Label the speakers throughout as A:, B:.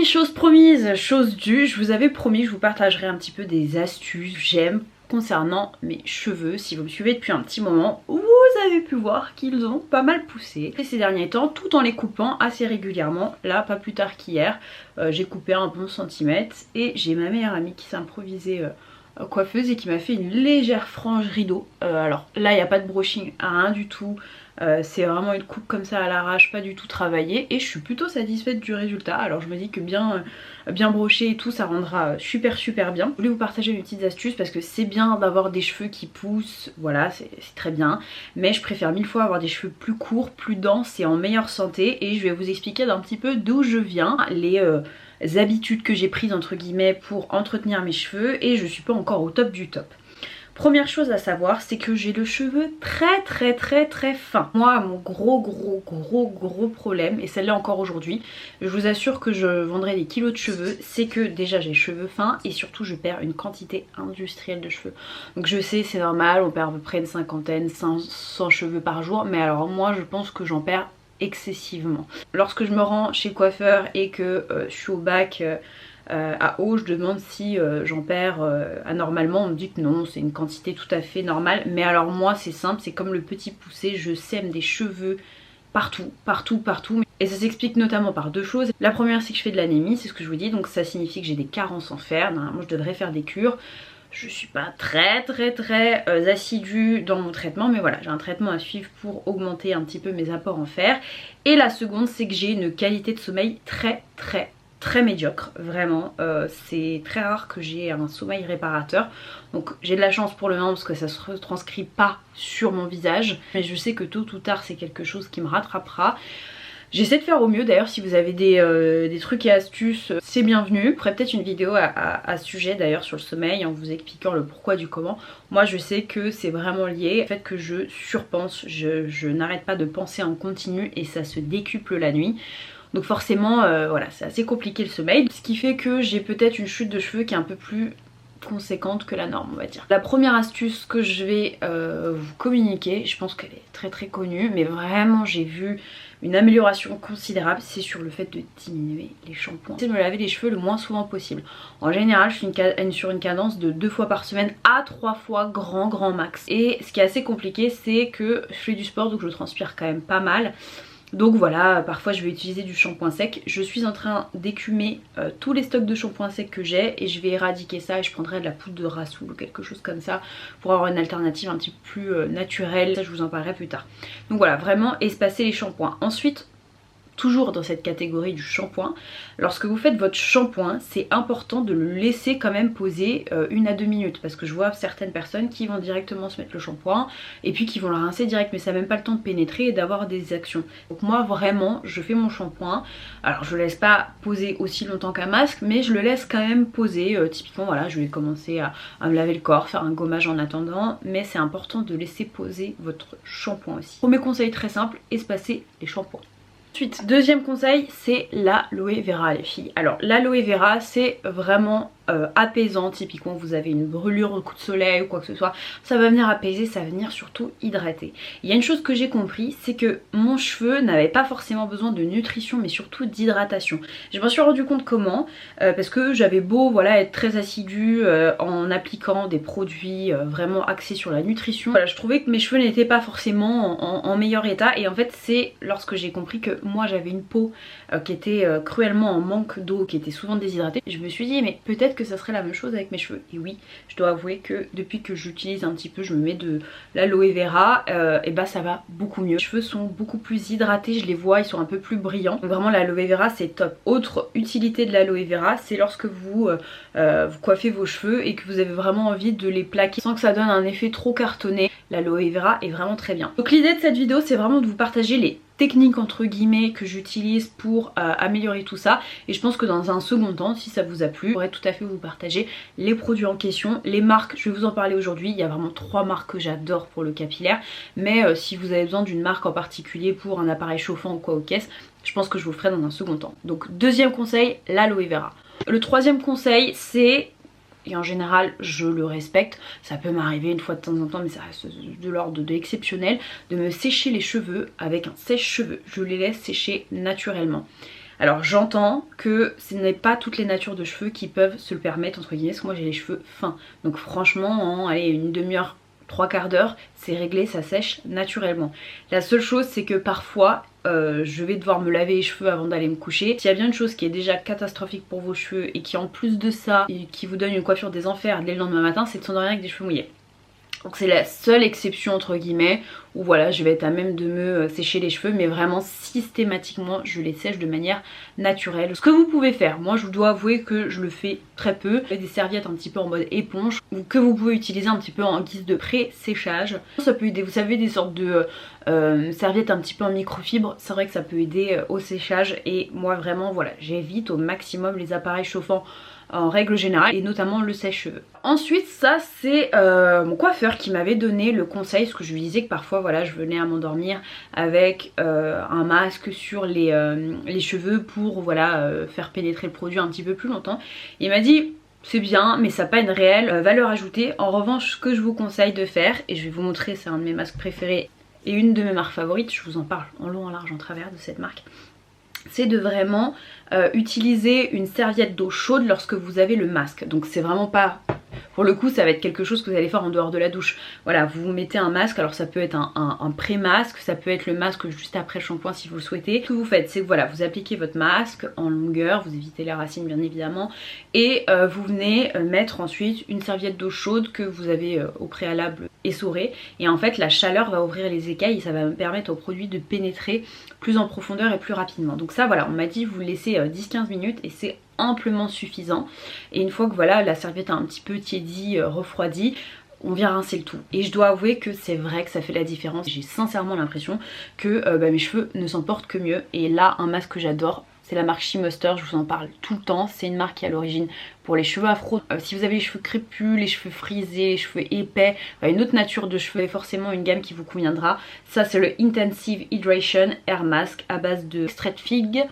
A: Oui, chose promise, chose due, je vous avais promis que je vous partagerai un petit peu des astuces, j'aime concernant mes cheveux. Si vous me suivez depuis un petit moment, vous avez pu voir qu'ils ont pas mal poussé ces derniers temps, tout en les coupant assez régulièrement. Là, pas plus tard qu'hier, j'ai coupé un bon centimètre et j'ai ma meilleure amie qui s'est improvisée coiffeuse et qui m'a fait une légère frange rideau. Alors là, il n'y a pas de brushing, rien du tout. C'est vraiment une coupe comme ça à l'arrache, pas du tout travaillée, et je suis plutôt satisfaite du résultat. Alors je me dis que bien broché et tout, ça rendra super bien. Je voulais vous partager mes petites astuces parce que c'est bien d'avoir des cheveux qui poussent, voilà, c'est très bien, mais je préfère 1000 fois avoir des cheveux plus courts, plus denses et en meilleure santé, et je vais vous expliquer d'un petit peu d'où je viens, les habitudes que j'ai prises entre guillemets pour entretenir mes cheveux, et je suis pas encore au top du top. Première chose à savoir, c'est que j'ai le cheveu très fin. Moi, mon gros problème, et celle-là encore aujourd'hui, je vous assure que je vendrai des kilos de cheveux, c'est que déjà j'ai les cheveux fins et surtout je perds une quantité industrielle de cheveux. Donc je sais, c'est normal, on perd à peu près une cinquantaine, 500 cheveux par jour, mais alors moi je pense que j'en perds excessivement. Lorsque je me rends chez le coiffeur et que je suis au bac à eau, je demande si j'en perds anormalement, on me dit que non, c'est une quantité tout à fait normale. Mais alors moi c'est simple, c'est comme le petit poussé, je sème des cheveux partout. Et ça s'explique notamment par deux choses. La première, c'est que je fais de l'anémie, c'est ce que je vous dis, donc ça signifie que j'ai des carences en fer. Normalement je devrais faire des cures. Je suis pas très assidue dans mon traitement, mais voilà, j'ai un traitement à suivre pour augmenter un petit peu mes apports en fer. Et la seconde, c'est que j'ai une qualité de sommeil très médiocre, vraiment. C'est très rare que j'ai un sommeil réparateur, donc j'ai de la chance pour le moment parce que ça se retranscrit pas sur mon visage, mais je sais que tôt ou tard c'est quelque chose qui me rattrapera. J'essaie de faire au mieux, d'ailleurs si vous avez des trucs et astuces, c'est bienvenu. Je ferai peut-être une vidéo à ce sujet d'ailleurs sur le sommeil en vous expliquant le pourquoi du comment. Moi je sais que c'est vraiment lié au fait que je surpense, je n'arrête pas de penser en continu et ça se décuple la nuit. Donc forcément voilà, c'est assez compliqué le sommeil, ce qui fait que j'ai peut-être une chute de cheveux qui est un peu plus conséquente que la norme, on va dire. La première astuce que je vais vous communiquer, je pense qu'elle est très connue, mais vraiment j'ai vu une amélioration considérable, c'est sur le fait de diminuer les shampoings. J'essaie de me laver les cheveux le moins souvent possible. En général je suis sur une cadence de 2 fois par semaine à 3 fois grand max. Et ce qui est assez compliqué, c'est que je fais du sport, donc je transpire quand même pas mal. Donc voilà, parfois je vais utiliser du shampoing sec. Je suis en train d'écumer tous les stocks de shampoing sec que j'ai et je vais éradiquer ça, et je prendrai de la poudre de Rassoul ou quelque chose comme ça pour avoir une alternative un petit peu plus naturelle. Ça je vous en parlerai plus tard. Donc voilà, vraiment espacer les shampoings. Ensuite, toujours dans cette catégorie du shampoing, lorsque vous faites votre shampoing, c'est important de le laisser quand même poser 1 à 2 minutes, parce que je vois certaines personnes qui vont directement se mettre le shampoing et puis qui vont le rincer direct, mais ça n'a même pas le temps de pénétrer et d'avoir des actions. Donc moi vraiment je fais mon shampoing, alors je le laisse pas poser aussi longtemps qu'un masque, mais je le laisse quand même poser. Typiquement voilà, je vais commencer à me laver le corps, faire un gommage en attendant, mais c'est important de laisser poser votre shampoing aussi. Premier conseil très simple, espacer les shampoings. Ensuite, deuxième conseil, c'est l'aloe vera les filles. Alors l'aloe vera c'est vraiment apaisant. Typiquement vous avez une brûlure au coup de soleil ou quoi que ce soit, ça va venir apaiser, ça va venir surtout hydrater. Il y a une chose que j'ai compris, c'est que mon cheveu n'avait pas forcément besoin de nutrition mais surtout d'hydratation. Je m'en suis rendu compte comment, parce que j'avais beau voilà être très assidue en appliquant des produits vraiment axés sur la nutrition. Voilà, je trouvais que mes cheveux n'étaient pas forcément en meilleur état, et en fait c'est lorsque j'ai compris que moi j'avais une peau qui était cruellement en manque d'eau, qui était souvent déshydratée, je me suis dit mais peut-être que ça serait la même chose avec mes cheveux. Et oui, je dois avouer que depuis que j'utilise un petit peu, je me mets de l'aloe vera, et bah ça va beaucoup mieux. Les cheveux sont beaucoup plus hydratés, je les vois, ils sont un peu plus brillants. Donc vraiment l'aloe vera c'est top. Autre utilité de l'aloe vera, c'est lorsque vous coiffez vos cheveux et que vous avez vraiment envie de les plaquer sans que ça donne un effet trop cartonné. L'aloe vera est vraiment très bien. Donc l'idée de cette vidéo c'est vraiment de vous partager les techniques entre guillemets que j'utilise pour améliorer tout ça, et je pense que dans un second temps, si ça vous a plu, je pourrais tout à fait vous partager les produits en question, les marques. Je vais vous en parler aujourd'hui. Il y a vraiment 3 marques que j'adore pour le capillaire, mais si vous avez besoin d'une marque en particulier pour un appareil chauffant ou quoi aux caisses, je pense que je vous le ferai dans un second temps. Donc deuxième conseil, l'aloe vera. Le troisième conseil c'est, et en général je le respecte, ça peut m'arriver une fois de temps en temps mais ça reste de l'ordre de exceptionnel, de me sécher les cheveux avec un sèche-cheveux. Je les laisse sécher naturellement. Alors j'entends que ce n'est pas toutes les natures de cheveux qui peuvent se le permettre entre guillemets, parce que moi j'ai les cheveux fins. Donc franchement en allez, une demi-heure, 3/4 d'heure, c'est réglé, ça sèche naturellement. La seule chose c'est que parfois je vais devoir me laver les cheveux avant d'aller me coucher. S'il y a bien une chose qui est déjà catastrophique pour vos cheveux et qui en plus de ça et qui vous donne une coiffure des enfers dès le lendemain matin, c'est de s'endormir avec des cheveux mouillés. Donc c'est la seule exception entre guillemets où voilà je vais être à même de me sécher les cheveux, mais vraiment systématiquement je les sèche de manière naturelle. Ce que vous pouvez faire, moi je dois avouer que je le fais très peu, des serviettes un petit peu en mode éponge ou que vous pouvez utiliser un petit peu en guise de pré-séchage. Ça peut aider, vous savez, des sortes de serviettes un petit peu en microfibre, c'est vrai que ça peut aider au séchage et moi vraiment voilà j'évite au maximum les appareils chauffants en règle générale et notamment le sèche-cheveux. Ensuite ça c'est mon coiffeur qui m'avait donné le conseil, parce que je lui disais que parfois voilà je venais à m'endormir avec un masque sur les cheveux pour voilà faire pénétrer le produit un petit peu plus longtemps. Il m'a dit c'est bien mais ça n'a pas une réelle valeur ajoutée. En revanche ce que je vous conseille de faire, et je vais vous montrer, c'est un de mes masques préférés et une de mes marques favorites, je vous en parle en long, en large, en travers de cette marque, c'est de vraiment utiliser une serviette d'eau chaude lorsque vous avez le masque. Donc c'est vraiment pas... Pour le coup ça va être quelque chose que vous allez faire en dehors de la douche. Voilà, vous vous mettez un masque, alors ça peut être un pré-masque, ça peut être le masque juste après le shampoing si vous le souhaitez. Ce que vous faites c'est que voilà, vous appliquez votre masque en longueur, vous évitez les racines bien évidemment, et vous venez mettre ensuite une serviette d'eau chaude que vous avez au préalable essorée, et en fait la chaleur va ouvrir les écailles et ça va permettre au produit de pénétrer plus en profondeur et plus rapidement. Donc ça voilà, on m'a dit vous laissez 10-15 minutes et c'est amplement suffisant, et une fois que voilà la serviette a un petit peu tiédi, refroidi, on vient rincer le tout. Et je dois avouer que c'est vrai que ça fait la différence. J'ai sincèrement l'impression que mes cheveux ne s'en portent que mieux. Et là un masque que j'adore, c'est la marque Shea Moisture, je vous en parle tout le temps. C'est une marque qui est à l'origine pour les cheveux afro. Si vous avez les cheveux crépus, les cheveux frisés, les cheveux épais, une autre nature de cheveux, forcément une gamme qui vous conviendra. Ça c'est le Intensive Hydration Air Mask à base de extrait de figue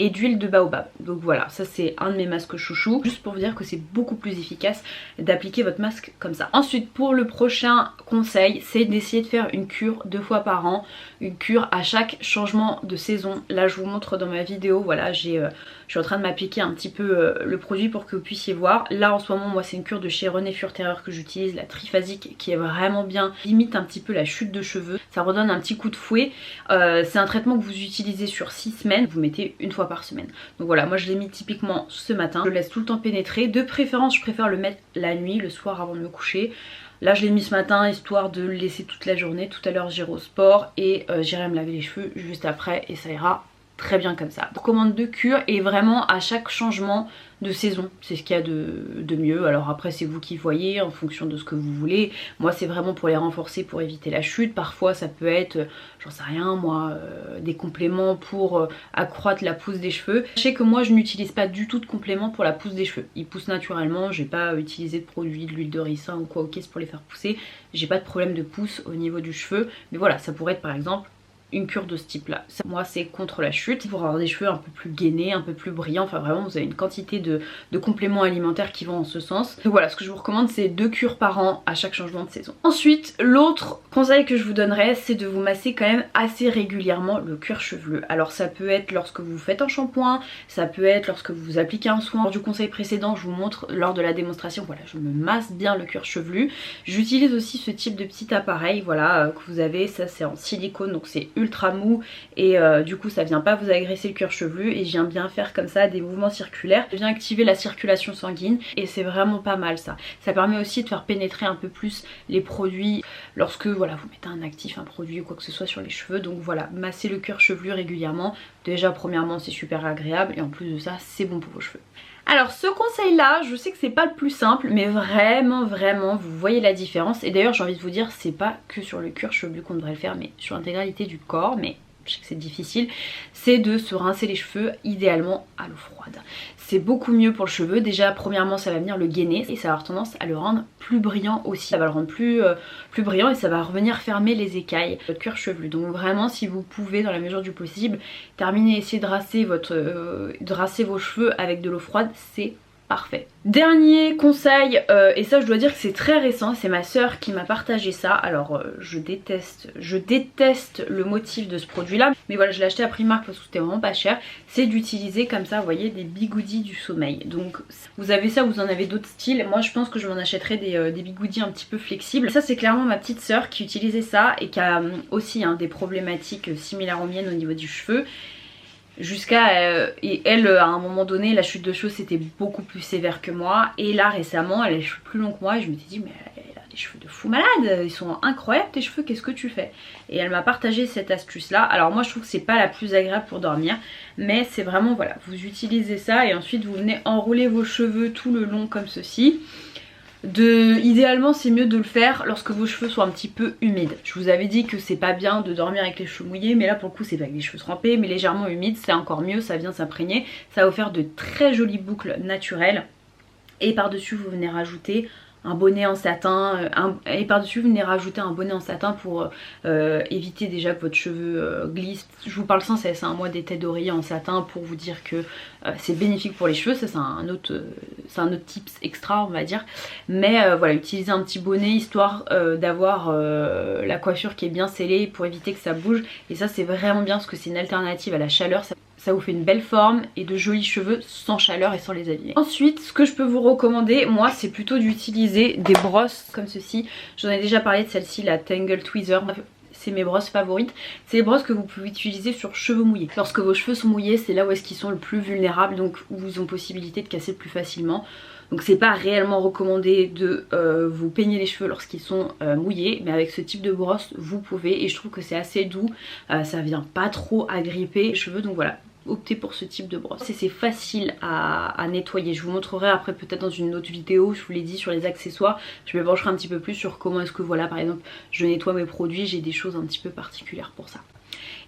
A: et d'huile de baobab. Donc voilà, ça c'est un de mes masques chouchou, juste pour vous dire que c'est beaucoup plus efficace d'appliquer votre masque comme ça. Ensuite pour le prochain conseil, c'est d'essayer de faire une cure 2 fois par an, une cure à chaque changement de saison. Là je vous montre dans ma vidéo, voilà je suis en train de m'appliquer un petit peu le produit pour que vous puissiez voir. Là en ce moment moi c'est une cure de chez René Furterer que j'utilise, la triphasique, qui est vraiment bien, limite un petit peu la chute de cheveux, ça redonne un petit coup de fouet. C'est un traitement que vous utilisez sur 6 semaines, vous mettez une fois par semaine. Donc voilà, moi je l'ai mis typiquement ce matin, je le laisse tout le temps pénétrer. De préférence je préfère le mettre la nuit, le soir avant de me coucher. Là je l'ai mis ce matin histoire de le laisser toute la journée. Tout à l'heure j'irai au sport et j'irai me laver les cheveux juste après et ça ira très bien comme ça. Je recommande 2 cures et vraiment à chaque changement de saison, c'est ce qu'il y a de mieux. Alors après c'est vous qui voyez en fonction de ce que vous voulez. Moi c'est vraiment pour les renforcer, pour éviter la chute. Parfois ça peut être, j'en sais rien moi, des compléments pour accroître la pousse des cheveux. Sachez que moi je n'utilise pas du tout de compléments pour la pousse des cheveux. Ils poussent naturellement, j'ai pas utilisé de produits, de l'huile de ricin ou quoi au caisse pour les faire pousser. J'ai pas de problème de pousse au niveau du cheveu. Mais voilà, ça pourrait être par exemple une cure de ce type là. Moi c'est contre la chute, pour avoir des cheveux un peu plus gainés, un peu plus brillants, enfin vraiment vous avez une quantité de compléments alimentaires qui vont en ce sens. Donc voilà, ce que je vous recommande c'est 2 cures par an à chaque changement de saison. Ensuite l'autre conseil que je vous donnerais c'est de vous masser quand même assez régulièrement le cuir chevelu. Alors ça peut être lorsque vous faites un shampoing, ça peut être lorsque vous vous appliquez un soin. Lors du conseil précédent je vous montre lors de la démonstration, voilà je me masse bien le cuir chevelu. J'utilise aussi ce type de petit appareil voilà que vous avez, ça c'est en silicone donc c'est ultra mou et du coup ça vient pas vous agresser le cuir chevelu et je viens bien faire comme ça des mouvements circulaires. Je viens activer la circulation sanguine et c'est vraiment pas mal ça. Ça permet aussi de faire pénétrer un peu plus les produits lorsque voilà vous mettez un actif, un produit ou quoi que ce soit sur les cheveux. Donc voilà, masser le cuir chevelu régulièrement. Déjà premièrement c'est super agréable et en plus de ça c'est bon pour vos cheveux. Alors ce conseil là, je sais que c'est pas le plus simple mais vraiment vous voyez la différence. Et d'ailleurs j'ai envie de vous dire c'est pas que sur le cuir chevelu qu'on devrait le faire mais sur l'intégralité du corps, mais je sais que c'est difficile, c'est de se rincer les cheveux idéalement à l'eau froide. C'est beaucoup mieux pour le cheveu. Déjà premièrement ça va venir le gainer et ça va avoir tendance à le rendre plus brillant aussi. Ça va le rendre plus brillant et ça va revenir fermer les écailles de votre cuir chevelu. Donc vraiment si vous pouvez dans la mesure du possible terminer, essayer de rincer vos cheveux avec de l'eau froide, c'est parfait. Dernier conseil, et ça je dois dire que c'est très récent, c'est ma soeur qui m'a partagé ça. Alors je déteste le motif de ce produit là, mais voilà, je l'ai acheté à Primark parce que c'était vraiment pas cher. C'est d'utiliser comme ça, vous voyez, des bigoudis du sommeil. Donc vous avez ça, vous en avez d'autres styles. Moi je pense que je m'en achèterai des bigoudis un petit peu flexibles. Ça c'est clairement ma petite soeur qui utilisait ça et qui a aussi des problématiques similaires aux miennes au niveau du cheveu. Jusqu'à et elle à un moment donné la chute de cheveux c'était beaucoup plus sévère que moi, et là récemment elle a les cheveux plus longs que moi et je me suis dit mais elle a des cheveux de fou malade, ils sont incroyables tes cheveux, qu'est-ce que tu fais? Et elle m'a partagé cette astuce là. Alors moi je trouve que c'est pas la plus agréable pour dormir, mais c'est vraiment voilà, vous utilisez ça et ensuite vous venez enrouler vos cheveux tout le long comme ceci. Idéalement c'est mieux de le faire lorsque vos cheveux sont un petit peu humides. Je vous avais dit que c'est pas bien de dormir avec les cheveux mouillés, mais là pour le coup c'est pas avec les cheveux trempés mais légèrement humides, c'est encore mieux, ça vient s'imprégner, ça va vous faire de très jolies boucles naturelles. Et par dessus vous venez rajouter un bonnet en satin, et par dessus vous venez rajouter un bonnet en satin pour éviter déjà que votre cheveu glisse. Je vous parle sans cesse, moi des têtes d'oreiller en satin pour vous dire que c'est bénéfique pour les cheveux. Ça c'est un autre tips extra on va dire. Mais voilà, utilisez un petit bonnet histoire d'avoir la coiffure qui est bien scellée pour éviter que ça bouge. Et ça c'est vraiment bien parce que c'est une alternative à la chaleur. Ça vous fait une belle forme et de jolis cheveux sans chaleur et sans les abîmer. Ensuite, ce que je peux vous recommander, moi, c'est plutôt d'utiliser des brosses comme ceci. J'en ai déjà parlé de celle-ci, la Tangle Tweezer. C'est mes brosses favorites. C'est les brosses que vous pouvez utiliser sur cheveux mouillés. Lorsque vos cheveux sont mouillés, c'est là où est-ce qu'ils sont le plus vulnérables, donc où ils ont possibilité de casser le plus facilement. Donc c'est pas réellement recommandé de vous peigner les cheveux lorsqu'ils sont mouillés, mais avec ce type de brosse vous pouvez, et je trouve que c'est assez doux, ça vient pas trop agripper les cheveux, donc voilà, optez pour ce type de brosse. C'est facile à nettoyer, je vous montrerai après peut-être dans une autre vidéo, je vous l'ai dit sur les accessoires, je me pencherai un petit peu plus sur comment est-ce que voilà par exemple je nettoie mes produits, j'ai des choses un petit peu particulières pour ça.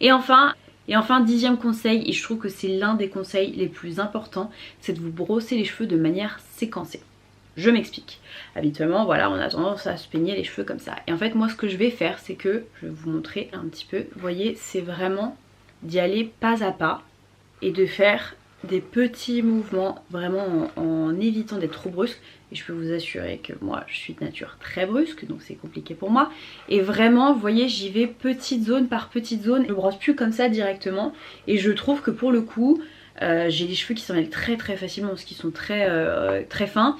A: Et enfin 10e conseil, et je trouve que c'est l'un des conseils les plus importants, c'est de vous brosser les cheveux de manière séquencée. Je m'explique. Habituellement, voilà, on a tendance à se peigner les cheveux comme ça. Et en fait, moi, ce que je vais faire, c'est que, je vais vous montrer un petit peu, vous voyez, c'est vraiment d'y aller pas à pas et de faire des petits mouvements, vraiment en évitant d'être trop brusque. Et je peux vous assurer que moi je suis de nature très brusque, donc c'est compliqué pour moi. Et vraiment, vous voyez, j'y vais petite zone par petite zone. Je brosse plus comme ça directement. Et je trouve que pour le coup, j'ai les cheveux qui s'en mêlent très facilement parce qu'ils sont très fins.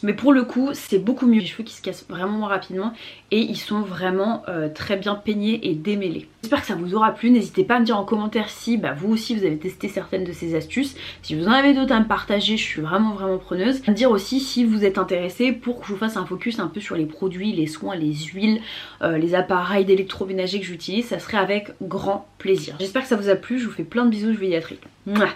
A: Mais pour le coup c'est beaucoup mieux, les cheveux qui se cassent vraiment moins rapidement et ils sont vraiment très bien peignés et démêlés. J'espère que ça vous aura plu, n'hésitez pas à me dire en commentaire si vous aussi vous avez testé certaines de ces astuces. Si vous en avez d'autres à me partager, je suis vraiment preneuse. À me dire aussi si vous êtes intéressé pour que je vous fasse un focus un peu sur les produits, les soins, les huiles, les appareils d'électroménager que j'utilise, ça serait avec grand plaisir. J'espère que ça vous a plu, je vous fais plein de bisous, je vous dis à très vite. Mouah.